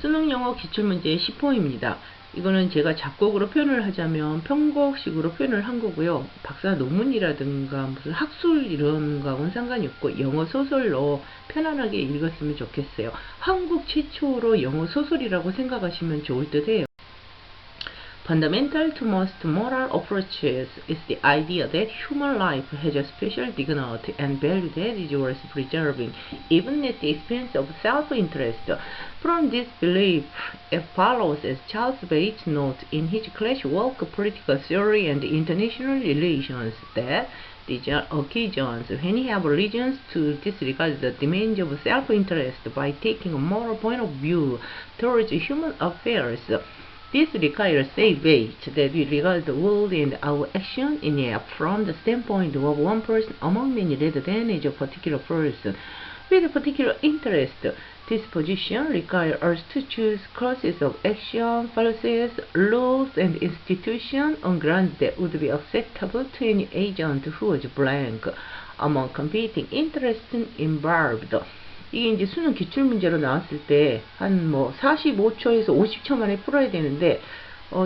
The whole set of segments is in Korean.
수능 영어 기출문제 10호입니다. 이거는 제가 작곡으로 표현을 하자면 편곡식으로 표현을 한 거고요. 박사 논문이라든가 무슨 학술 이런 거하고는 상관이 없고 영어 소설로 편안하게 읽었으면 좋겠어요. 한국 최초로 영어 소설이라고 생각하시면 좋을 듯 해요. Fundamental to most moral approaches is the idea that human life has a special dignity and value that is worth preserving, even at the expense of self-interest. From this belief, it follows, as Charles Bates notes in his classic work Political Theory and International Relations, that these are occasions when we have reasons to disregard the demands of self-interest by taking a moral point of view towards human affairs. This requires safe weight that we regard the world and our action in it from the standpoint of one person among many rather than as a particular person with a particular interest. This position requires us to choose courses of action, policies, laws, and institutions on grounds that would be acceptable to any agent who was blank among competing interests involved. 이게 이제 수능 기출문제로 나왔을 때 한 뭐 45초에서 50초 만에 풀어야 되는데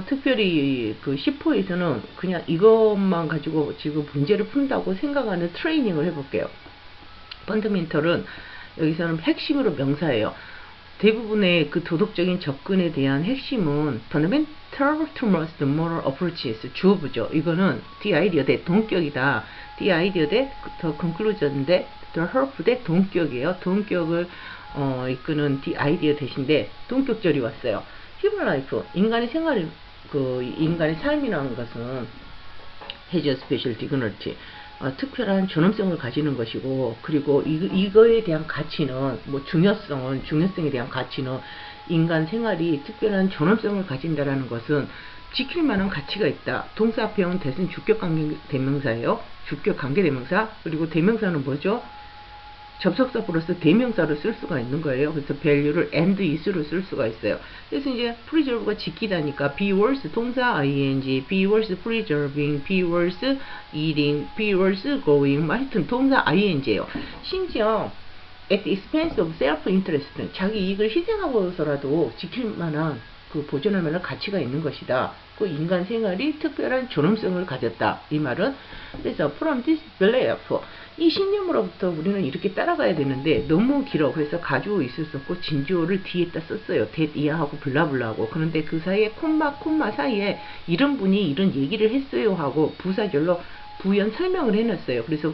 특별히 그 10호에서는 그냥 이것만 가지고 지금 문제를 푼다고 생각하는 트레이닝을 해볼게요. 펀더멘털은 여기서는 핵심으로 명사예요. 대부분의 그 도덕적인 접근에 대한 핵심은 fundamental to most moral approaches 주어부죠. 이거는 the idea 대 동격이다. the idea 대 the conclusion인데 the help 대 동격이에요. 동격을 이끄는 the idea 대신데 동격절이 왔어요. human life 인간의 생활 인간의 삶이라는 것은 has a special dignity 특별한 존엄성을 가지는 것이고, 그리고 이거에 대한 가치는 뭐 중요성에 대한 가치는 인간 생활이 특별한 존엄성을 가진다라는 것은 지킬 만한 가치가 있다. 동사 앞에 온 대신 주격 관계 대명사예요. 주격 관계 대명사. 그리고 대명사는 뭐죠? 접속사 플러스 대명사로 쓸 수가 있는 거예요. 그래서 value를 and is로 쓸 수가 있어요. 그래서 이제 preserve가 지키다니까 be worth 동사 ing, be worth preserving, be worth eating, be worth going, 하여튼 동사 ing예요. 심지어 at the expense of self-interest, 자기 이익을 희생하고서라도 지킬 만한 보존할 만한 가치가 있는 것이다. 그 인간 생활이 특별한 존엄성을 가졌다. 이 말은 그래서 from this belief 이 신념으로부터 우리는 이렇게 따라가야 되는데 너무 길어. 그래서 가지고 있을 수 없고 진주어를 뒤에다 썼어요. that 이하하고 블라블라하고. 그런데 그 사이에 콤마 사이에 이런 분이 이런 얘기를 했어요 하고 부사절로 부연 설명을 해놨어요. 그래서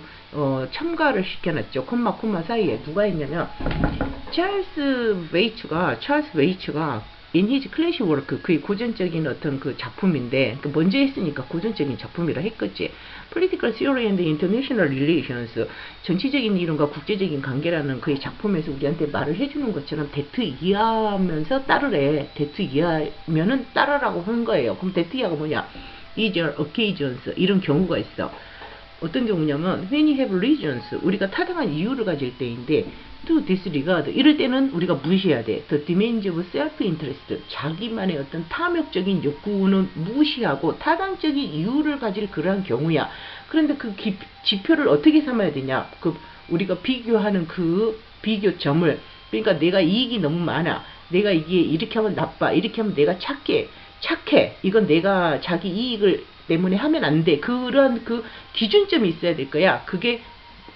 첨가를 시켜놨죠. 콤마 사이에 누가 했냐면 찰스 웨이츠가 in his classic work, 그의 고전적인 어떤 그 작품인데, 먼저 했으니까 고전적인 작품이라 했겠지. Political Theory and International Relations, 정치적인 이론과 국제적인 관계라는 그의 작품에서 우리한테 말을 해주는 것처럼 that 이하면서 따르래. that 이하면은 따르라고 하는 거예요. 그럼 that 이하가 뭐냐? These are occasions, 이런 경우가 있어. 어떤 경우냐면 when you have reasons, 우리가 타당한 이유를 가질 때인데 to disregard, 이럴 때는 우리가 무시해야 돼. the demands of self-interest, 자기만의 어떤 탐욕적인 욕구는 무시하고 타당적인 이유를 가질 그러한 경우야. 그런데 그 지표를 어떻게 삼아야 되냐? 우리가 비교하는 그 비교점을, 그러니까 내가 이익이 너무 많아, 내가 이게 이렇게 하면 나빠, 이렇게 하면 내가 착해, 이건 내가 자기 이익을 때문에 하면 안 돼. 그런 그 기준점이 있어야 될 거야. 그게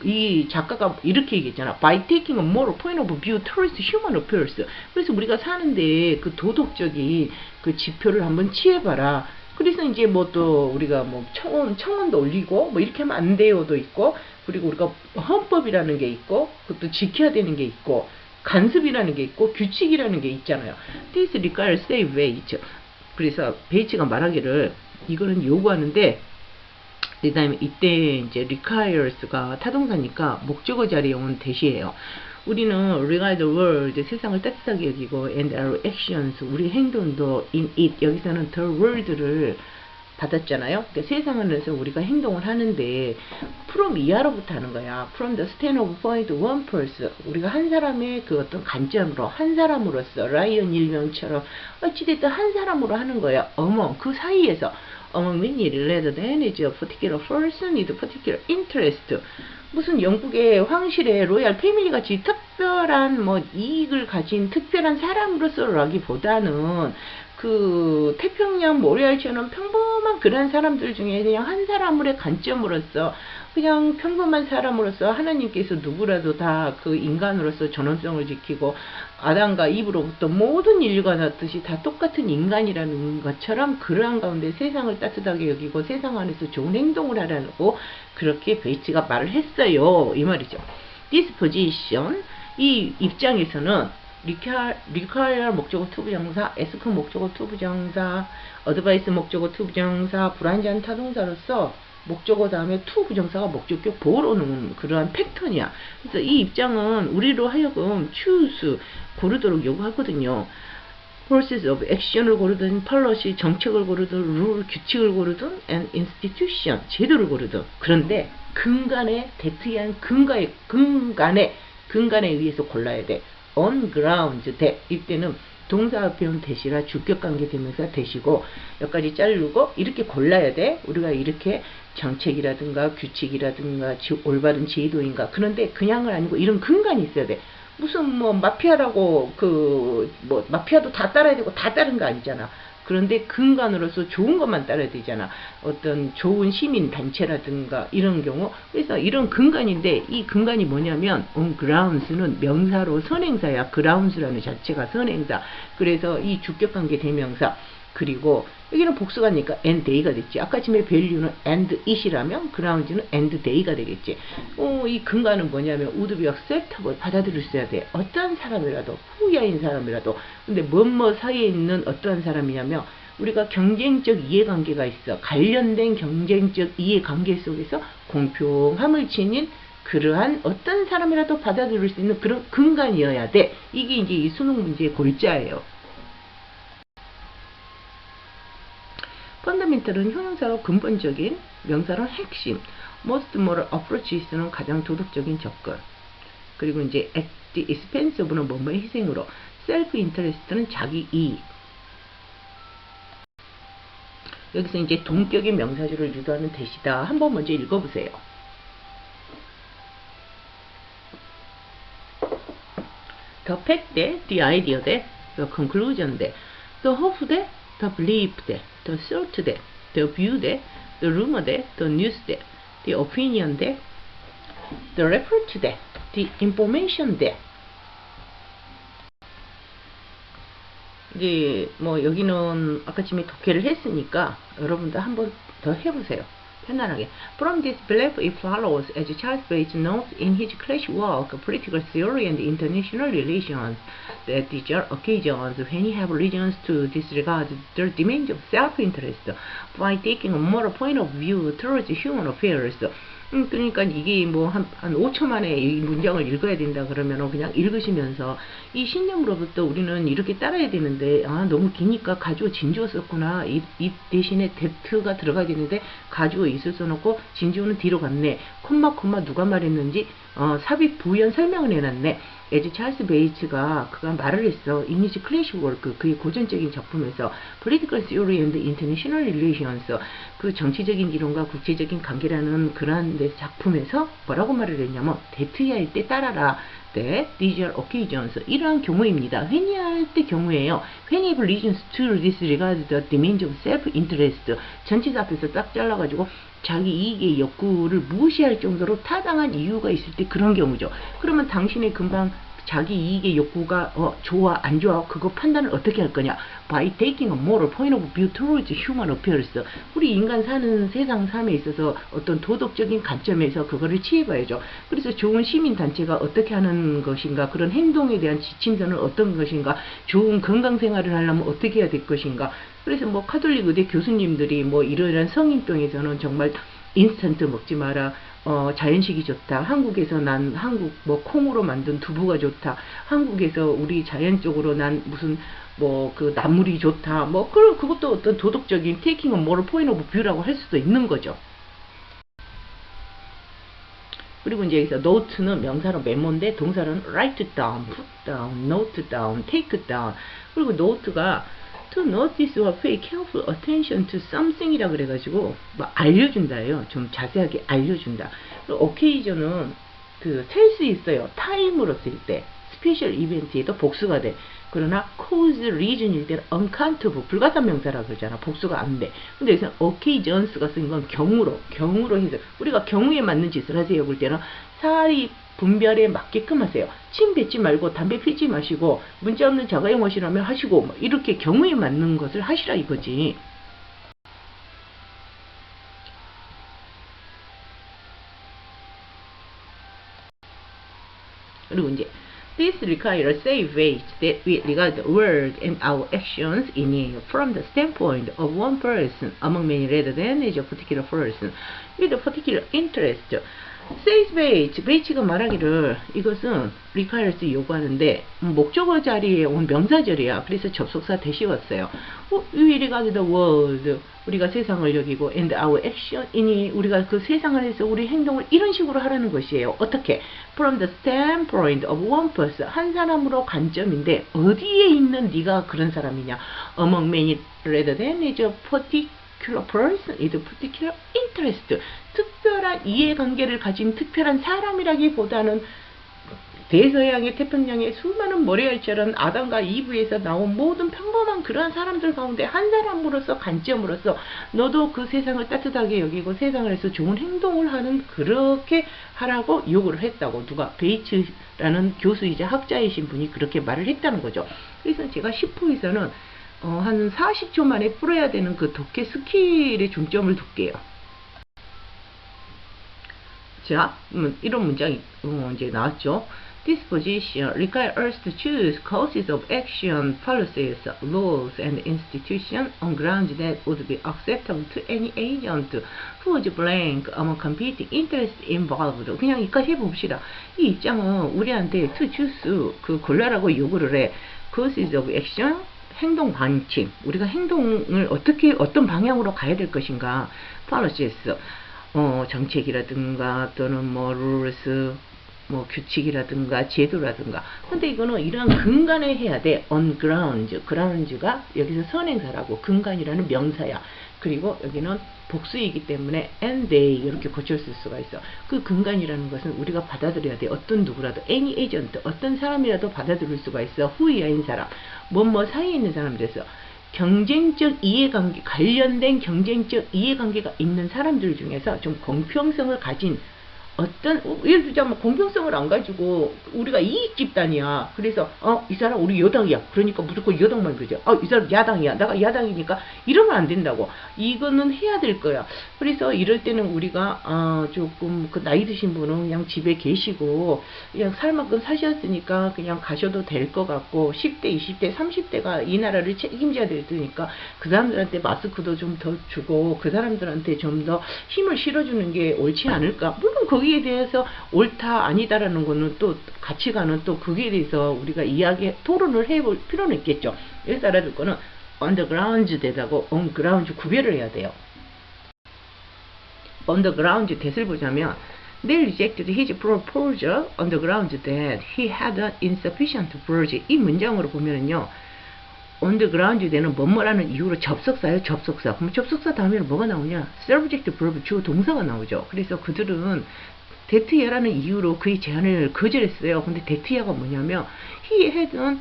이 작가가 이렇게 얘기했잖아. By taking a moral point of view towards human affairs. 그래서 우리가 사는데 그 도덕적인 그 지표를 한번 취해봐라. 그래서 이제 뭐 또 우리가 뭐 청원도 올리고 뭐 이렇게 하면 안 돼요도 있고, 그리고 우리가 헌법이라는 게 있고, 그것도 지켜야 되는 게 있고, 간섭이라는 게 있고, 규칙이라는 게 있잖아요. This requires safe weight. 그래서 베이츠가 말하기를 이거는 요구하는데, 그 다음에 이때 이제 requires가 타동사니까 목적어 자리에 온 대시예요. 우리는 regard the world, 세상을 따뜻하게 여기고, and our actions, 우리 행동도 in it, 여기서는 the world를 받았잖아요. 그러니까 세상에서 우리가 행동을 하는데 from 이하로부터 하는 거야. from the standpoint of one person, 우리가 한 사람의 그 어떤 관점으로, 한 사람으로서 라이언 일명처럼 어찌됐든 한 사람으로 하는 거야. 어머, 그 사이에서 among many related energy of particular person with particular interest. 무슨 영국의 황실의 로얄 패밀리 같이 특별한 뭐 이익을 가진 특별한 사람으로서라기보다는 그 태평양 모래알처럼 평범한 그런 사람들 중에 그냥 한 사람의 관점으로서 그냥 평범한 사람으로서 하나님께서 누구라도 다 그 인간으로서 존엄성을 지키고 아담과 이브로부터 모든 인류가 났듯이 다 똑같은 인간이라는 것처럼 그러한 가운데 세상을 따뜻하게 여기고 세상 안에서 좋은 행동을 하라고 그렇게 베이츠가 말을 했어요. 이 말이죠. This position, 이 입장에서는 require 목적어 투부정사, ask 목적어 투부정사, advice 목적어 투부정사, 불완전 타동사로서 목적어 다음에 to 부정사가 목적격 보호로는 그러한 패턴이야. 그래서 이 입장은 우리로 하여금 choose 고르도록 요구하거든요. process of action을 고르든 policy 정책을 고르든 rule 규칙을 고르든 and institution 제도를 고르든 그런데 근간에 대트한 근간에 의해서 골라야 돼. on grounds 대 이때는 동사 앞에는 대시라 주격관계 대명사 대시고 여기까지 자르고 이렇게 골라야 돼. 우리가 이렇게 정책이라든가 규칙이라든가 올바른 제도인가 그런데 그냥은 아니고 이런 근간이 있어야 돼. 무슨 뭐 마피아라고 그 뭐 마피아도 다 따라야 되고 다 따른 거 아니잖아. 그런데 근간으로서 좋은 것만 따라야 되잖아. 어떤 좋은 시민 단체라든가 이런 경우. 그래서 이런 근간인데 이 근간이 뭐냐면 on grounds는 명사로 선행사야. grounds라는 자체가 선행사. 그래서 이 주격관계 대명사 그리고 여기는 복수가니까 and day가 됐지. 아까 지금의 value는 and it이라면 grounds는 and day가 되겠지. 이 근간은 뭐냐면 would be acceptable 받아들일 수 해야 돼. 어떠한 사람이라도 후야인 사람이라도 근데 뭐뭐 사이에 있는 어떠한 사람이냐면 우리가 경쟁적 이해관계가 있어. 관련된 경쟁적 이해관계 속에서 공평함을 지닌 그러한 어떤 사람이라도 받아들일 수 있는 그런 근간이어야 돼. 이게 이제 이 수능 문제의 골자예요. 펀더멘털은 형용사로 근본적인, 명사로 핵심, most moral approaches는 가장 도덕적인 접근. 그리고 이제 at the expense of는 뭐뭐의 희생으로, self interest는 자기 이익. 여기서 이제 동격의 명사주를 유도하는 대시다. 한번 먼저 읽어보세요. The fact 대, the idea 대, the conclusion 대, the hope 대, the belief 대, the thought 대, the view 대, the rumor 대, the news 대, the opinion 대, the report 대, the information 대. 이게 뭐 여기는 아까쯤에 독해를 했으니까 여러분도 한번 더 해보세요. 편안하게. From this belief it follows, as Charles Bates notes in his classic work, Political Theory and International Relations, that these are occasions when you have reasons to disregard the demands of self-interest by taking a moral point of view towards human affairs. 그러니까 이게 뭐 한 5초 만에 이 문장을 읽어야 된다 그러면 그냥 읽으시면서 이 신념으로부터 우리는 이렇게 따라야 되는데 너무 기니까 가지고 진주어 썼구나. 이 대신에 that가 들어가야 되는데 가지고 있을 수 없고 진주어는 뒤로 갔네. 콤마 누가 말했는지 삽입 부연 설명을 해놨네. 에즈 찰스 베이츠가 그가 말을 했어. In his classic work, 그의 고전적인 작품에서 Political Theory and International Relations, 그 정치적인 이론과 국제적인 관계라는 그러한 작품에서 뭐라고 말을 했냐면 대투야할 때 따라라. 때 these are occasions, 이러한 경우입니다. 회의할 때 경우예요. When you have reasons to disregard the demands of self-interest, 전치사 앞에서 딱 잘라가지고 자기 이익의 욕구를 무시할 정도로 타당한 이유가 있을 때 그런 경우죠. 그러면 당신의 금방 자기 이익의 욕구가 좋아 안 좋아 그거 판단을 어떻게 할 거냐. By taking a moral point of view towards human affairs, 우리 인간 사는 세상 삶에 있어서 어떤 도덕적인 관점에서 그거를 취해봐야죠. 그래서 좋은 시민단체가 어떻게 하는 것인가, 그런 행동에 대한 지침서는 어떤 것인가, 좋은 건강생활을 하려면 어떻게 해야 될 것인가. 그래서 뭐 카톨릭 의대 교수님들이 뭐 이러이러한 성인병에서는 정말 인스턴트 먹지 마라. 자연식이 좋다. 한국에서 난 한국 뭐 콩으로 만든 두부가 좋다. 한국에서 우리 자연적으로 난 무슨 뭐 그 나물이 좋다. 뭐 그것도 어떤 도덕적인 taking a moral point of view라고 할 수도 있는 거죠. 그리고 이제 여기서 note는 명사로 메모인데 동사로는 write down, put down, note down, take down. 그리고 note가 to notice or pay careful attention to something이라 그래가지고 뭐 알려준다예요. 좀 자세하게 알려준다. 그리고 occasion은 그 셀 수 있어요. 타임으로 쓸 때. 스페셜 이벤트에도 복수가 돼. 그러나 cause reason일 때는 uncountable 불가산명사라고 그러잖아. 복수가 안 돼. 근데 여기서 occasions가 쓴 건 경우로 해서 우리가 경우에 맞는 짓을 하세요. 볼 때는 사리 분별에 맞게끔 하세요. 침 뱉지 말고 담배 피지 마시고 문자 없는 자가용 하시라면 하시고 뭐 이렇게 경우에 맞는 것을 하시라 이거지. 그리고 이제 this requires safe ways that we regard the world and our actions in it from the standpoint of one person among many rather than as a particular person with a particular interest. safe ways, 베이츠가 말하기를 이것은 requires 요구하는데 목적어 자리에 온 명사절이야. 그래서 접속사 대시웠어요. We regard the world, 우리가 세상을 여기고 and our action in it, 우리가 그 세상 안에서 우리 행동을 이런 식으로 하라는 것이에요. 어떻게? From the standpoint of one person, 한 사람으로 관점인데 어디에 있는 네가 그런 사람이냐? Among many rather than as a particular person with a particular interest. 특별한 이해관계를 가진 특별한 사람이라기보다는 대서양의 태평양의 수많은 머리알처럼 아담과 이브에서 나온 모든 평범한 그러한 사람들 가운데 한 사람으로서 관점으로서 너도 그 세상을 따뜻하게 여기고 세상에서 좋은 행동을 하는 그렇게 하라고 요구를 했다고 누가 베이츠라는 교수이자 학자이신 분이 그렇게 말을 했다는 거죠. 그래서 제가 10호에서는 한 40초 만에 풀어야 되는 그 독해 스킬에 중점을 둘게요. 자, 이런 문장이 이제 나왔죠. This position requires us to choose courses of action, policies, laws, and institutions on grounds that would be acceptable to any agent whose blank among competing interests involved. 그냥 이까지 해봅시다. 이 입장은 우리한테 to choose, 그 골라라고 요구를 해. courses of action, 행동 방침. 우리가 행동을 어떤 방향으로 가야 될 것인가. policies. 정책이라든가 또는 뭐 rules, 뭐 규칙이라든가 제도라든가. 근데 이거는 이런 근간에 해야 돼. on grounds. grounds가 여기서 선행사라고 근간이라는 명사야. 그리고 여기는 복수이기 때문에 and they 이렇게 고쳤을 수가 있어. 그 근간이라는 것은 우리가 받아들여야 돼. 어떤 누구라도 any agent 어떤 사람이라도 받아들일 수가 있어. 후이야인 사람. 뭐뭐 사이에 있는 사람들에서 경쟁적 이해관계, 관련된 경쟁적 이해관계가 있는 사람들 중에서 좀 공평성을 가진 어떤, 예를 들자면 공평성을 안 가지고 우리가 이익 집단이야. 그래서 이 사람 우리 여당이야. 그러니까 무조건 여당만 그러죠. 이 사람 야당이야. 내가 야당이니까 이러면 안 된다고. 이거는 해야 될 거야. 그래서 이럴 때는 우리가 조금 그 나이 드신 분은 그냥 집에 계시고 그냥 살 만큼 사셨으니까 그냥 가셔도 될 것 같고 10대, 20대, 30대가 이 나라를 책임져야 되니까 그 사람들한테 마스크도 좀 더 주고 그 사람들한테 좀 더 힘을 실어주는 게 옳지 않을까. 물론 거기에 대해서 옳다 아니다라는 거는 또 가치관은 또 거기에 대해서 우리가 토론을 해볼 필요는 있겠죠. 여기서 알아둘 거는 underground 대다고 onground 구별을 해야 돼요. underground 대를 보자면 They rejected his proposal on the grounds that he had an insufficient verge. 이 문장으로 보면은요. on the ground 되는 뭐뭐라는 이유로 접속사예요. 접속사. 그럼 접속사 다음에는 뭐가 나오냐? subject, verb, 주어, 동사가 나오죠. 그래서 그들은 데트야라는 이유로 그의 제안을 거절했어요. 근데 데트야가 뭐냐면 he had an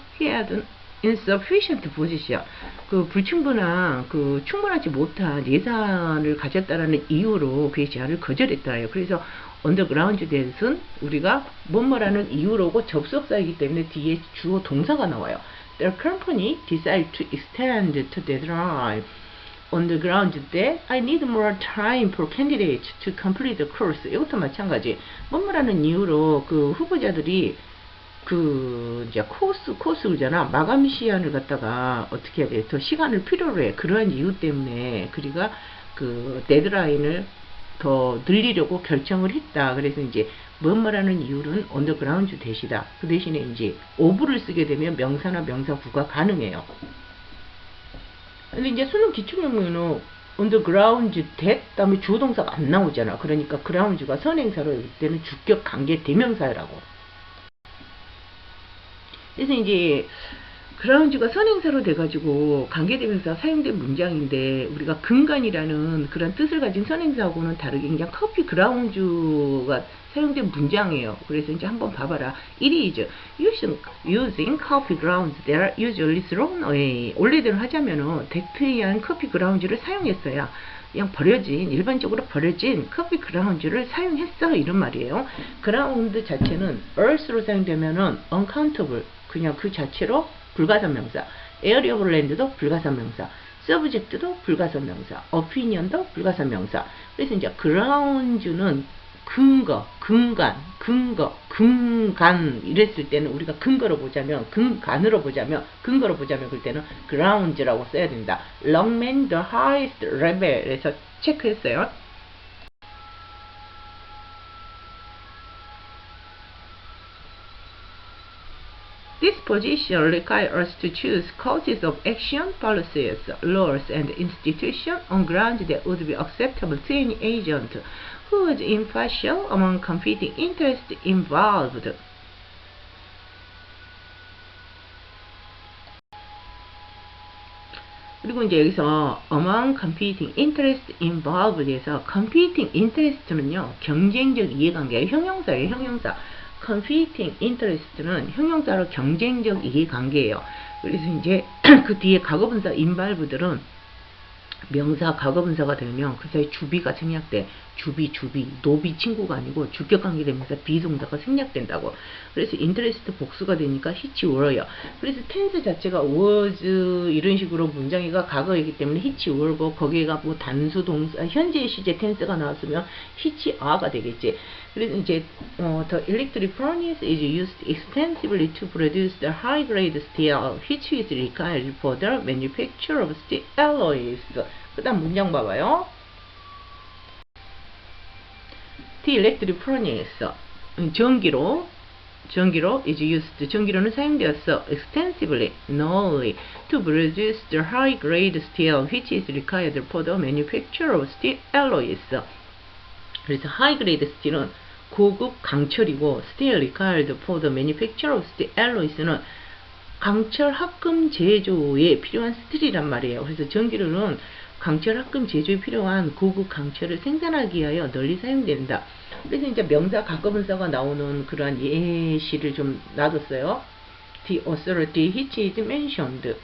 insufficient position. 그 불충분한 그 충분하지 못한 예산을 가졌다라는 이유로 그의 제안을 거절했다예요. 그래서 underground 대는 우리가 뭐뭐라는 이유로고 접속사이기 때문에 뒤에 주어 동사가 나와요. The company decided to extend the deadline on the ground that I need more time for candidates to complete the course. 이것도 마찬가지. 뭐뭐라는 이유로 그 후보자들이 그 이제 코스잖아. 마감 시간을 갖다가 어떻게 해야 돼? 더 시간을 필요로 해. 그러한 이유 때문에 그리가 그 데드라인을 더 늘리려고 결정을 했다. 그래서 이제 뭐뭐라는 이유는 언더그라운드 대시다. 그 대신에 이제 오브를 쓰게 되면 명사나 명사구가 가능해요. 근데 이제 수능 기출명문은 언더그라운드 대 다음에 주어동사가 안 나오잖아. 그러니까 그라운드가 선행사로 할 때는 주격 관계 대명사라고. 그래서 이제 grounds가 선행사로 돼가지고 관계대명사 사용된 문장인데 우리가 근간이라는 그런 뜻을 가진 선행사하고는 다르게 그냥 커피 그라운드가 사용된 문장이에요. 그래서 이제 한번 봐봐라. It is using coffee grounds that are usually thrown away. 원래대로 하자면은 대퇴한 커피 그라운드를 사용했어야 그냥 일반적으로 버려진 커피 그라운드를 사용했어 이런 말이에요. 그라운드 자체는 earth로 사용되면은 uncountable 그냥 그 자체로 불가선명사, area of land도 불가선명사, subject도 불가선명사, opinion도 불가선명사. 그래서 이제 grounds는 근거, 근간 이랬을 때는 우리가 근거로 보자면 근거로 보자면 그럴 때는 grounds라고 써야 된다. Longman the highest level에서 체크했어요. This position requires us to choose courses of action, policies, laws, and institutions on grounds that would be acceptable to any agent who is impartial among competing interests involved. 그리고 이제 여기서 among competing interests involved에서 competing interest는요 경쟁적 이해관계예요. 형용사예요. 형용사. competing interest는 형용사로 경쟁적 이해관계예요. 그래서 이제 그 뒤에 과거분사 involved들은 명사 과거분사가 되면 그 사이 주비가 생략돼. 주비 노비 친구가 아니고 주격관계 되면서 비동사가 생략된다고. 그래서 interest 복수가 되니까 hit were요. 그래서 tense 자체가 was 이런 식으로 문장이가 과거이기 때문에 hit were고 거기에가 뭐 단수 동사 현재 시제 tense가 나왔으면 hit are가 되겠지. 그래서 이제 the electric furnace is used extensively to produce the high grade steel which is required for the manufacture of steel alloys. 그 다음 문장 봐봐요. The electric furnace 전기로 is used 전기로는 사용되었어 extensively knowingly to produce the high grade steel which is required for the manufacture of steel alloys. 그래서 high grade steel은 고급 강철이고 steel required for the manufacture of steel alloys는 강철 합금 제조에 필요한 스틸이란 말이에요. 그래서 전기로는 강철 합금 제조에 필요한 고급 강철을 생산하기 위하여 널리 사용된다. 그래서 이제 명사 과거분사가 나오는 그러한 예시를 좀 놔뒀어요. The authority which is mentioned.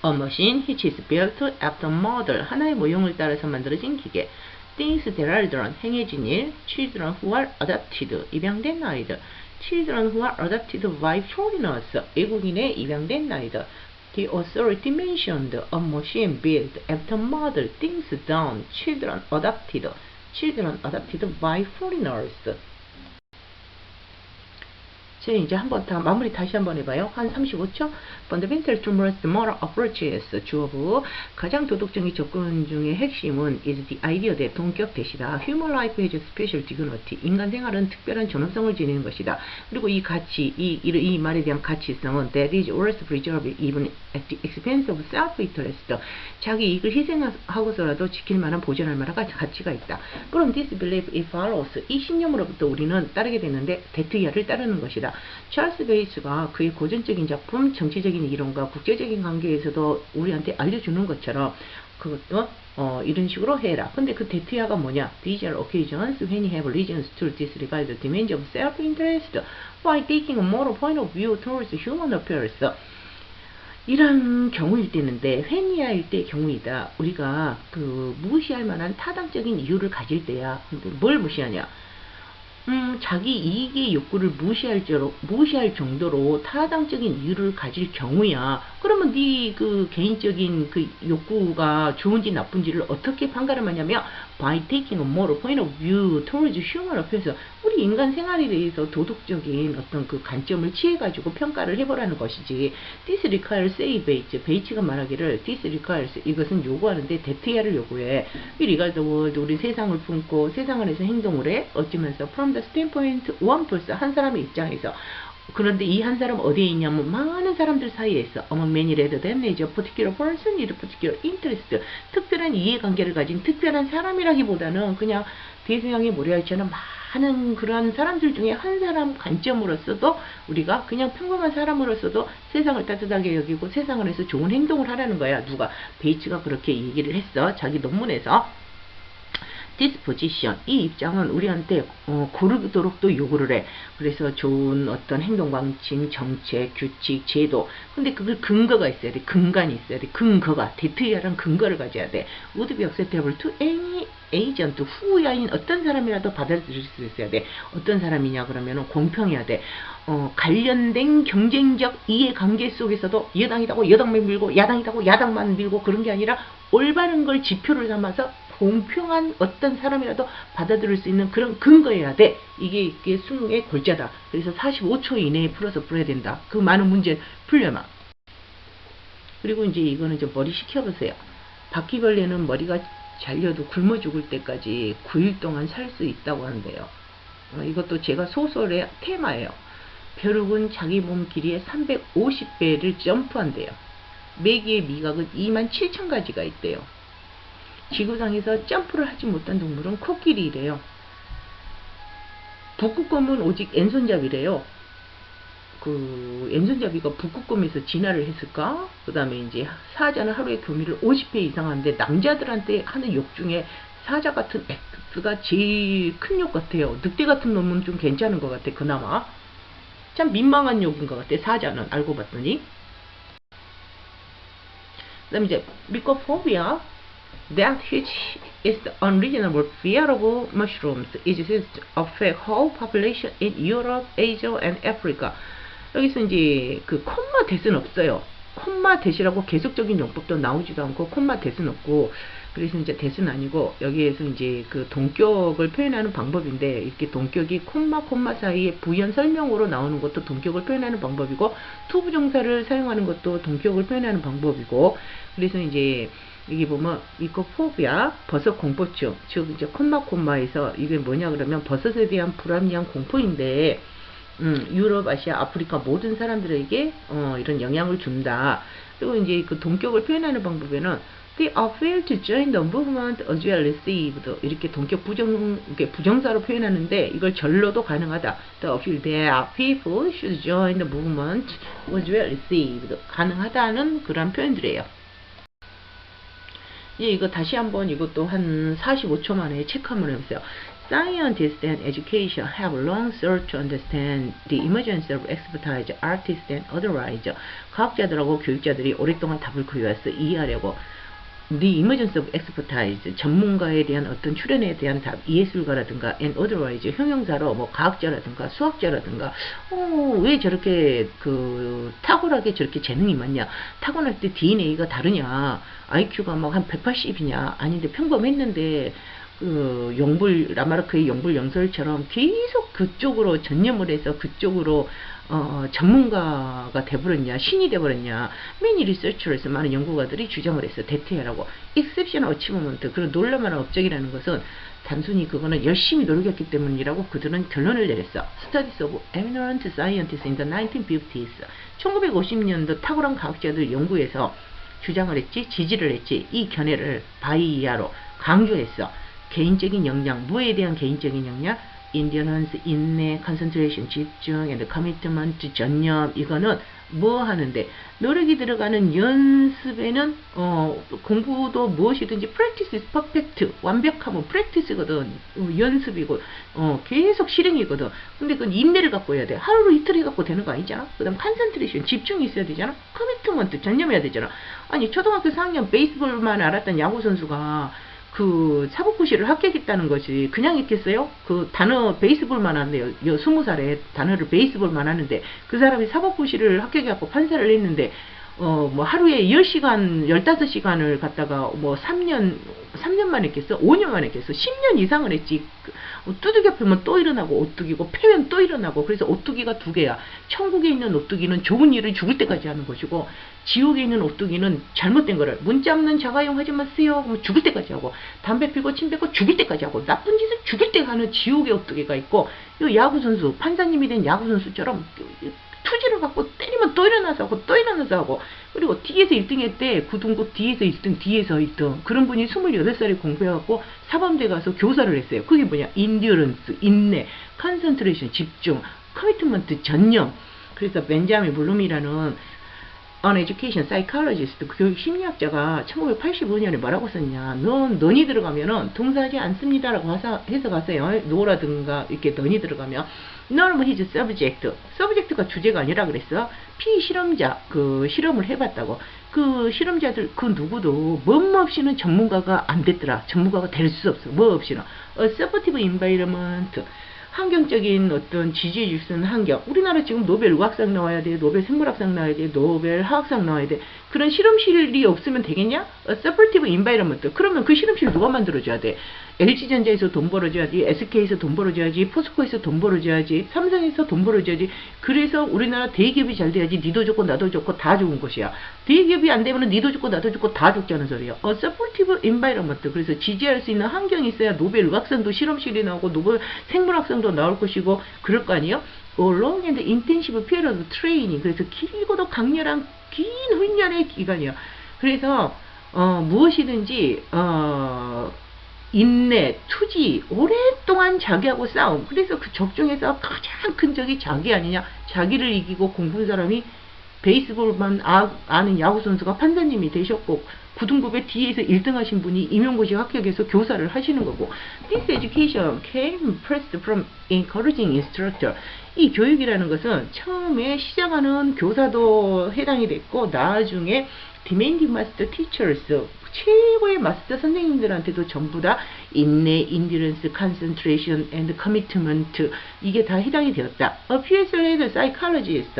A machine which is built after model. 하나의 모형을 따라서 만들어진 기계. Things that are done. 행해진 일. Children who are adopted. 입양된 아이들. Children who are adopted by foreigners. 외국인의 입양된 아이들. The authority mentioned a machine built after model things done. Children adopted by foreigners. 자, 이제 한번 다 마무리 다시 한번 해봐요. 한 35초. Fundamental to most moral approaches. 주어부. 가장 도덕적인 접근 중의 핵심은 is the idea that 동격 대시다. Human life has special dignity. 인간 생활은 특별한 존엄성을 지니는 것이다. 그리고 이 가치, 이 말에 대한 가치성은 that is always preserved even at the expense of self-interest. 자기 이익을 희생하고서라도 지킬 만한 보존할 만한 가치가 있다. 그럼 this belief it follows. 이 신념으로부터 우리는 따르게 되는데 데트이아를 따르는 것이다. 찰스 베이츠가 그의 고전적인 작품 정치적인 이론과 국제적인 관계에서도 우리한테 알려주는 것처럼 그것도 이런 식으로 해라. 근데 그 데트야가 뭐냐? These are occasions when you have reasons to disregard the demands of self-interest by taking a moral point of view towards human affairs. 이런 경우일 때는데 회니아일 때 경우이다. 우리가 그 무시할 만한 타당적인 이유를 가질 때야. 근데 뭘 무시하냐? 자기 이익의 욕구를 무시할 정도로 타당적인 이유를 가질 경우야. 그러면 네 그 개인적인 그 욕구가 좋은지 나쁜지를 어떻게 판가름하냐면 by taking a moral point of view towards human affairs. 우리 인간 생활에 대해서 도덕적인 어떤 그 관점을 취해가지고 평가를 해보라는 것이지. This requires say 베이츠가 말하기를 this requires 이것은 요구하는데 데트야를 요구해. We regard the world 우리 세상을 품고 세상 안에서 행동을 해. 어찌면서 from the standpoint one person 한 사람의 입장에서. 그런데 이 한 사람 어디에 있냐면 많은 사람들 사이에 있어. Among many rather than a particular person with particular interest. 특별한 이해관계를 가진 특별한 사람이라기보다는 그냥 대서양의 모래알처럼 하는 그런 사람들 중에 한 사람 관점으로서도 우리가 그냥 평범한 사람으로서도 세상을 따뜻하게 여기고 세상을 해서 좋은 행동을 하라는 거야. 누가? 베이츠가 그렇게 얘기를 했어. 자기 논문에서. disposition, 이 입장은 우리한테 고르도록 또 요구를 해. 그래서 좋은 어떤 행동 방침, 정책, 규칙, 제도. 근데 그걸 근거가 있어야 돼. 근간이 있어야 돼. 근거가 대트이하는 근거를 가져야 돼. would be acceptable to any agent, 후야인 어떤 사람이라도 받아들일 수 있어야 돼. 어떤 사람이냐 그러면은 공평해야 돼. 관련된 경쟁적 이해관계 속에서도 여당이다고 여당만 밀고 야당이다고 야당만 밀고 그런 게 아니라 올바른 걸 지표를 삼아서 공평한 어떤 사람이라도 받아들일 수 있는 그런 근거여야 돼. 이게 수능의 골자다. 그래서 45초 이내에 풀어서 풀어야 된다. 그 많은 문제 풀려나. 그리고 이제 이거는 좀 머리 식혀보세요. 바퀴벌레는 머리가 잘려도 굶어 죽을 때까지 9일 동안 살 수 있다고 하는데요. 이것도 제가 소설의 테마예요. 벼룩은 자기 몸 길이의 350배를 점프한대요. 메기의 미각은 27,000가지가 있대요. 지구상에서 점프를 하지 못한 동물은 코끼리래요. 북극곰은 오직 왼손잡이래요. 그 왼손잡이가 북극곰에서 진화를 했을까? 그 다음에 이제 사자는 하루에 교미를 50회 이상 하는데 남자들한테 하는 욕 중에 사자 같은 X가 제일 큰 욕 같아요. 늑대 같은 놈은 좀 괜찮은 것 같아. 그나마 참 민망한 욕인 것 같아. 사자는 알고 봤더니. 그 다음에 이제 미코포비아, that which is the unreasonable fear of mushrooms. It is affect whole population in Europe, Asia, and Africa. 여기서 이제 그 콤마 대은 없어요. 콤마 대시라고 계속적인 용법도 나오지도 않고 콤마 대은 없고, 그래서 이제 대은 아니고 여기에서 이제 그 동격을 표현하는 방법인데, 이렇게 동격이 콤마 사이에 부연 설명으로 나오는 것도 동격을 표현하는 방법이고, 투부정사를 사용하는 것도 동격을 표현하는 방법이고, 그래서 이제 여기 보면 미코포비아, 버섯 공포증, 즉 이제 콤마에서 이게 뭐냐 그러면 버섯에 대한 불합리한 공포인데, 유럽, 아시아, 아프리카 모든 사람들에게 이런 영향을 준다. 그리고 이제 그 동격을 표현하는 방법에는 they are failed to join the movement as well received, 이렇게 동격 부정사로 표현하는데 이걸 절로도 가능하다. The feel that people should join the movement as well received, 가능하다는 그런 표현들이에요. 예, 이거 다시 한번 이것도 한 45초 만에 체크 한번 해보세요. Scientists and education have long sought to understand the emergence of expertise, artists and otherwise. 과학자들하고 교육자들이 오랫동안 답을 구해왔어. 이해하려고. The emergence of expertise, 전문가에 대한 어떤 출현에 대한 답, 예술가라든가 and otherwise, 형용사로 뭐 과학자라든가 수학자라든가, 왜 저렇게 그 탁월하게 저렇게 재능이 많냐, 타고날 때 DNA가 다르냐, IQ가 막 한 180이냐, 아닌데 평범했는데 그 라마르크의 영불영설처럼 계속 그쪽으로 전념을 해서 그쪽으로 전문가가 돼버렸냐, 신이 돼버렸냐, many researchers, 많은 연구가들이 주장을 했어. 대퇴하라고. exceptional achievement, 그런 놀라만한 업적이라는 것은 단순히 그거는 열심히 노력했기 때문이라고 그들은 결론을 내렸어. Studies of eminent scientists in the 1950s, 1950년도 탁월한 과학자들 연구에서 주장을 했지, 지지를 했지. 이 견해를 바이이하로 강조했어. 개인적인 역량, 무에 대한 개인적인 역량, endurance, 인내, concentration, 집중, and commitment, 전념. 이거는 뭐 하는데, 노력이 들어가는 연습에는 공부도 무엇이든지 practice is perfect, 완벽하면 practice거든. 연습이고 계속 실행이거든. 근데 그건 인내를 갖고 해야 돼. 하루 이틀 갖고 되는 거 아니잖아. 그 다음 concentration, 집중이 있어야 되잖아. commitment, 전념해야 되잖아. 아니 초등학교 4학년 베이스볼만 알았던 야구선수가 그 사법고시를 합격했다는 것이 그냥 있겠어요? 그 단어 베이스볼만 하는데요. 20살에 단어를 베이스볼만 하는데 그 사람이 사법고시를 합격해갖고 판사를 했는데 뭐 하루에 10시간, 15시간을 갖다가 뭐 3년만 했겠어? 5년만 했겠어? 10년 이상을 했지. 두들겨 패면 또 일어나고 오뚜기고 패면 또 일어나고. 그래서 오뚜기가 두 개야. 천국에 있는 오뚜기는 좋은 일을 죽을 때까지 하는 것이고, 지옥에 있는 오뚜기는 잘못된 거를 문자 없는 자가용 하지 마세요. 그럼 죽을 때까지 하고, 담배 피고 침 뱉고 죽을 때까지 하고, 나쁜 짓을 죽을 때 하는 지옥의 오뚜기가 있고, 이 야구선수, 판사님이 된 야구선수처럼 투지를 갖고 때리면 또 일어나서 하고 또 일어나서 하고, 그리고 또 뒤에서 1등 했대. 고등부 뒤에서 1등, 뒤에서 1등. 그런 분이 28살에 공부해갖고 사범대 가서 교사를 했어요. 그게 뭐냐? 인듀런스, 인내, 컨센트레이션, 집중, 커미트먼트, 전념. 그래서 벤자민 블룸이라는 An Education Psychologist, 그 교육 심리학자가 1985년에 뭐라고 썼냐. 넌이 들어가면은 동사하지 않습니다라고 해서 갔어요. 노라든가 이렇게 넌이 들어가면 None of his subject. subject가 주제가 아니라 그랬어. 피실험자, 그 실험을 해봤다고. 그 실험자들 그 누구도 뭐 없이는 전문가가 안 됐더라. 전문가가 될 수 없어. 뭐 없이는. A supportive environment. 환경적인 어떤 지지해 줄 수 있는 환경. 우리나라 지금 노벨 의학상 나와야 돼. 노벨 생물학상 나와야 돼. 노벨 화학상 나와야 돼. 그런 실험실이 없으면 되겠냐? Supportive environment. 그러면 그 실험실 누가 만들어줘야 돼? LG전자에서 돈 벌어줘야지. SK에서 돈 벌어줘야지. 포스코에서 돈 벌어줘야지. 삼성에서 돈 벌어줘야지. 그래서 우리나라 대기업이 잘 돼야지. 니도 좋고 나도 좋고 다 좋은 것이야. 대기업이 안 되면 니도 좋고 나도 좋고 다 좋다는 소리야. Supportive environment. 그래서 지지할 수 있는 환경이 있어야 노벨 의학상도 실험실이 나오고 노벨 생물학상도 나올 것이고 그럴 거 아니에요? Long and intensive period of training. 그래서 길고도 강렬한 긴 훈련의 기간이에요. 그래서 무엇이든지 인내, 투지, 오랫동안 자기하고 싸움. 그래서 그 적중에서 가장 큰 적이 자기 아니냐. 자기를 이기고 공부한 사람이 베이스볼만 아는 야구선수가 판사님이 되셨고 고등부배 뒤에서 1등 하신 분이 임용고시 합격해서 교사를 하시는 거고. This education came first from encouraging instructor. 이 교육이라는 것은 처음에 시작하는 교사도 해당이 됐고 나중에 demanding master teachers, 최고의 마스터 선생님들한테도 전부 다 인내, endurance, concentration and commitment 이게 다 해당이 되었다. A few years later, psychologist.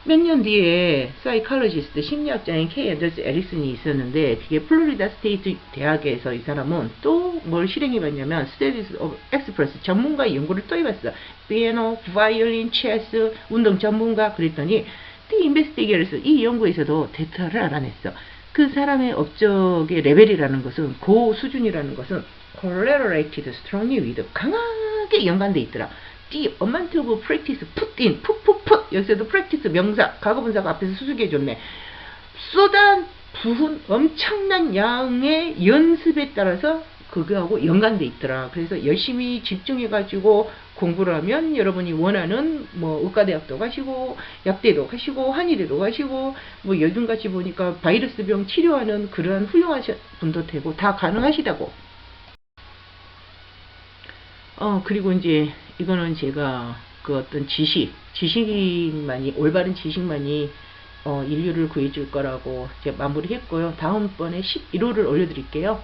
몇 년 뒤에 사이콜로지스트 심리학자인 K. 앤더스 에릭슨이 있었는데 그게 플로리다 스테이트 대학에서 이 사람은 또 뭘 실행해봤냐면 Studies of Experts 전문가의 연구를 또 해봤어. 피아노, 바이올린, 체스, 운동 전문가 그랬더니 The investigators 이 연구에서도 데이터를 알아냈어. 그 사람의 업적의 레벨이라는 것은 고 수준이라는 것은 correlated strongly with 강하게 연관돼 있더라. The amount of practice put in, put 여기서도 practice 명사, 과거분사가 앞에서 수식해줬네. 쏟아 부은 엄청난 양의 연습에 따라서 그거하고 연관돼 있더라. 그래서 열심히 집중해가지고 공부를 하면 여러분이 원하는 뭐 의과대학도 가시고 약대도 가시고 한의대도 가시고 뭐 요즘같이 보니까 바이러스병 치료하는 그러한 훌륭하신 분도 되고 다 가능하시다고. 그리고 이제 이거는 제가 그 어떤 지식만이 올바른 지식만이 인류를 구해줄 거라고 제가 마무리했고요. 다음번에 11호를 올려드릴게요.